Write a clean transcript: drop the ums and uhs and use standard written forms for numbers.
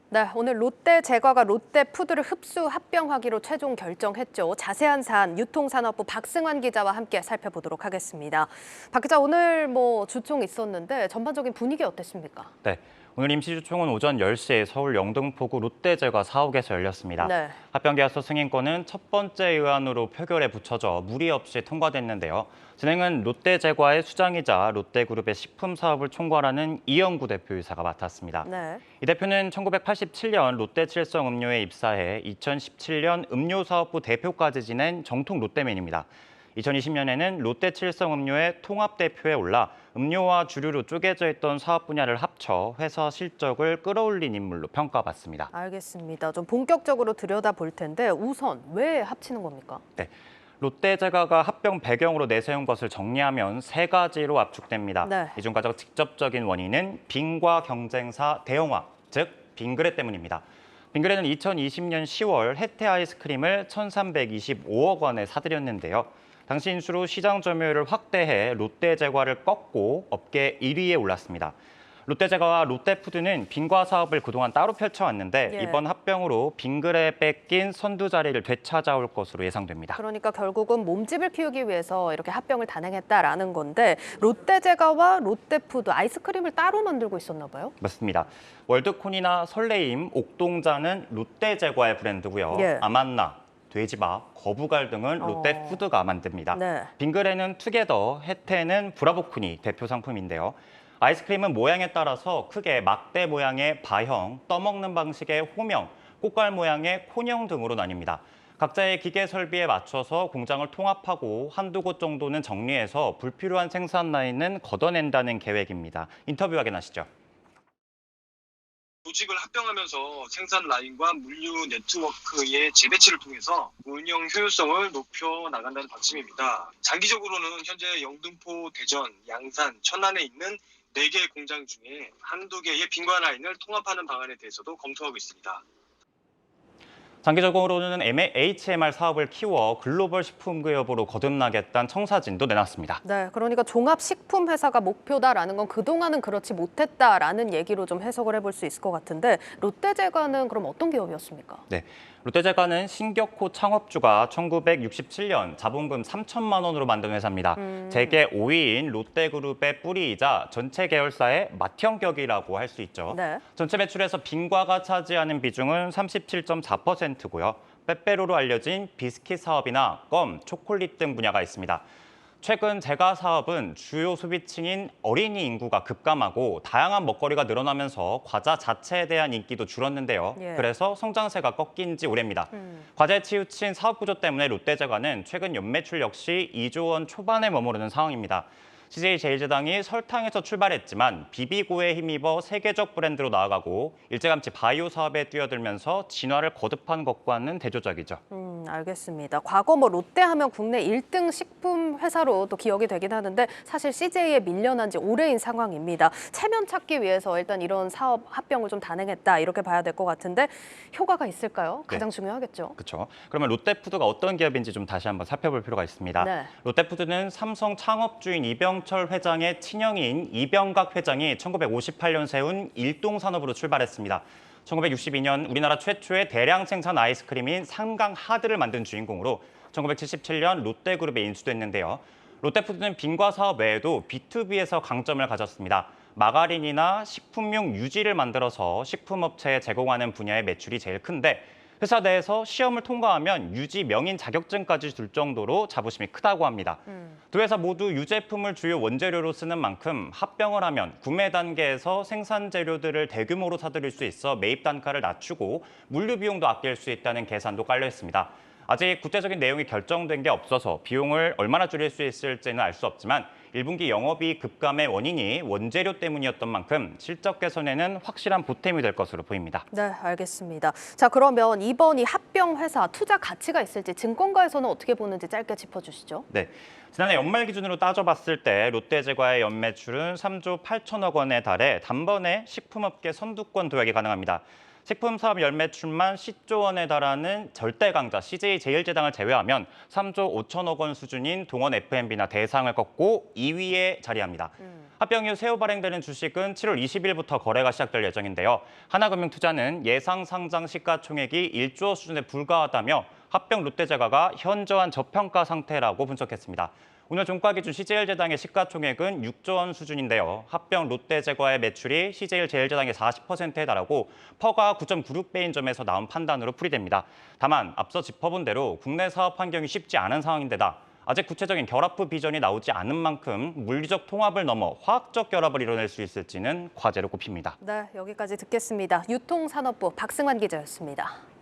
네, 오늘 롯데제과가 롯데푸드를 흡수 합병하기로 최종 결정했죠. 자세한 사안 유통산업부 박승환 기자와 함께 살펴보도록 하겠습니다. 박 기자, 오늘 주총 있었는데 전반적인 분위기 어땠습니까? 네, 오늘 임시주총은 오전 10시에 서울 영등포구 롯데제과 사옥에서 열렸습니다. 네. 합병계약서 승인권은 첫 번째 의안으로 표결에 붙여져 무리 없이 통과됐는데요. 진행은 롯데제과의 수장이자 롯데그룹의 식품사업을 총괄하는 이영구 대표이사가 맡았습니다. 네. 이 대표는 1987년 롯데칠성음료에 입사해 2017년 음료사업부 대표까지 지낸 정통 롯데맨입니다. 2020년에는 롯데칠성음료의 통합대표에 올라 음료와 주류로 쪼개져 있던 사업 분야를 합쳐 회사 실적을 끌어올린 인물로 평가받습니다. 알겠습니다. 좀 본격적으로 들여다볼 텐데 우선 왜 합치는 겁니까? 네, 롯데제과가 합병 배경으로 내세운 것을 정리하면 세 가지로 압축됩니다. 네. 이 중 가장 직접적인 원인은 빈과 경쟁사 대형화, 즉 빈그레 때문입니다. 빈그레는 2020년 10월 혜태 아이스크림을 1,325억 원에 사들였는데요. 당시 인수로 시장 점유율을 확대해 롯데제과를 꺾고 업계 1위에 올랐습니다. 롯데제과와 롯데푸드는 빈과 사업을 그동안 따로 펼쳐왔는데 예. 이번 합병으로 빈그레에 뺏긴 선두 자리를 되찾아올 것으로 예상됩니다. 그러니까 결국은 몸집을 키우기 위해서 이렇게 합병을 단행했다라는 건데 롯데제과와 롯데푸드 아이스크림을 따로 만들고 있었나 봐요? 맞습니다. 월드콘이나 설레임, 옥동자는 롯데제과의 브랜드고요. 예. 아만나, 돼지밥, 거부갈 등은 롯데푸드가 만듭니다. 네. 빙그레는 투게더, 혜태는 브라보콘이 대표 상품인데요. 아이스크림은 모양에 따라서 크게 막대 모양의 바형, 떠먹는 방식의 호명, 꽃갈 모양의 콘형 등으로 나뉩니다. 각자의 기계 설비에 맞춰서 공장을 통합하고 한두 곳 정도는 정리해서 불필요한 생산 라인은 걷어낸다는 계획입니다. 인터뷰 확인하시죠. 조직을 합병하면서 생산 라인과 물류 네트워크의 재배치를 통해서 운영 효율성을 높여 나간다는 방침입니다. 장기적으로는 현재 영등포, 대전, 양산, 천안에 있는 4개 공장 중에 한두 개의 빈과 라인을 통합하는 방안에 대해서도 검토하고 있습니다. 장기적으로는 HMR 사업을 키워 글로벌 식품 기업으로 거듭나겠다는 청사진도 내놨습니다. 네, 그러니까 종합식품 회사가 목표다라는 건 그동안은 그렇지 못했다라는 얘기로 좀 해석을 해볼 수 있을 것 같은데 롯데제과는 그럼 어떤 기업이었습니까? 네, 롯데제과는 신격호 창업주가 1967년 자본금 3천만 원으로 만든 회사입니다. 재계 5위인 롯데그룹의 뿌리이자 전체 계열사의 맏형격이라고 할 수 있죠. 네. 전체 매출에서 빈과가 차지하는 비중은 37.4%고요. 빼빼로로 알려진 비스킷 사업이나 껌, 초콜릿 등 분야가 있습니다. 최근 제과 사업은 주요 소비층인 어린이 인구가 급감하고 다양한 먹거리가 늘어나면서 과자 자체에 대한 인기도 줄었는데요. 예. 그래서 성장세가 꺾인 지 오래입니다. 과제에 치우친 사업 구조 때문에 롯데제과는 최근 연매출 역시 2조 원 초반에 머무르는 상황입니다. CJ제일제당이 설탕에서 출발했지만 비비고에 힘입어 세계적 브랜드로 나아가고 일찌감치 바이오 사업에 뛰어들면서 진화를 거듭한 것과는 대조적이죠. 알겠습니다. 과거 롯데 하면 국내 1등 식품 회사로 또 기억이 되긴 하는데 사실 CJ에 밀려난 지 오래인 상황입니다. 체면 찾기 위해서 일단 이런 사업 합병을 좀 단행했다 이렇게 봐야 될 것 같은데 효과가 있을까요? 가장 중요하겠죠. 그렇죠. 그러면 롯데푸드가 어떤 기업인지 좀 다시 한번 살펴볼 필요가 있습니다. 네. 롯데푸드는 삼성 창업주인 이병철 회장의 친형인 이병각 회장이 1958년 세운 일동산업으로 출발했습니다. 1962년 우리나라 최초의 대량 생산 아이스크림인 삼강 하드를 만든 주인공으로 1977년 롯데그룹에 인수됐는데요. 롯데푸드는 빈과 사업 외에도 B2B에서 강점을 가졌습니다. 마가린이나 식품용 유지를 만들어서 식품업체에 제공하는 분야의 매출이 제일 큰데 회사 내에서 시험을 통과하면 유지 명인 자격증까지 줄 정도로 자부심이 크다고 합니다. 두 회사 모두 유제품을 주요 원재료로 쓰는 만큼 합병을 하면 구매 단계에서 생산 재료들을 대규모로 사들일 수 있어 매입 단가를 낮추고 물류 비용도 아낄 수 있다는 계산도 깔려 있습니다. 아직 구체적인 내용이 결정된 게 없어서 비용을 얼마나 줄일 수 있을지는 알 수 없지만 1분기 영업이익 급감의 원인이 원재료 때문이었던 만큼 실적 개선에는 확실한 보탬이 될 것으로 보입니다. 네, 알겠습니다. 자, 그러면 이번 이 합병 회사 투자 가치가 있을지 증권가에서는 어떻게 보는지 짧게 짚어주시죠. 네, 지난해 연말 기준으로 따져봤을 때 롯데제과의 연매출은 3조 8천억 원에 달해 단번에 식품업계 선두권 도약이 가능합니다. 식품 사업 연매출만 10조 원에 달하는 절대 강자 CJ 제일제당을 제외하면 3조 5천억 원 수준인 동원 F&B나 대상을 꺾고 2위에 자리합니다. 합병 이후 새우 발행되는 주식은 7월 20일부터 거래가 시작될 예정인데요. 하나금융투자는 예상 상장 시가총액이 1조 수준에 불과하다며 합병 롯데제과가 현저한 저평가 상태라고 분석했습니다. 오늘 종가 기준 CJ제당의 시가총액은 6조 원 수준인데요. 합병 롯데제과의 매출이 CJ 제일제당의 40%에 달하고 퍼가 9.96배인 점에서 나온 판단으로 풀이됩니다. 다만 앞서 짚어본 대로 국내 사업 환경이 쉽지 않은 상황인데다 아직 구체적인 결합부 비전이 나오지 않은 만큼 물리적 통합을 넘어 화학적 결합을 이뤄낼 수 있을지는 과제로 꼽힙니다. 네, 여기까지 듣겠습니다. 유통산업부 박승환 기자였습니다.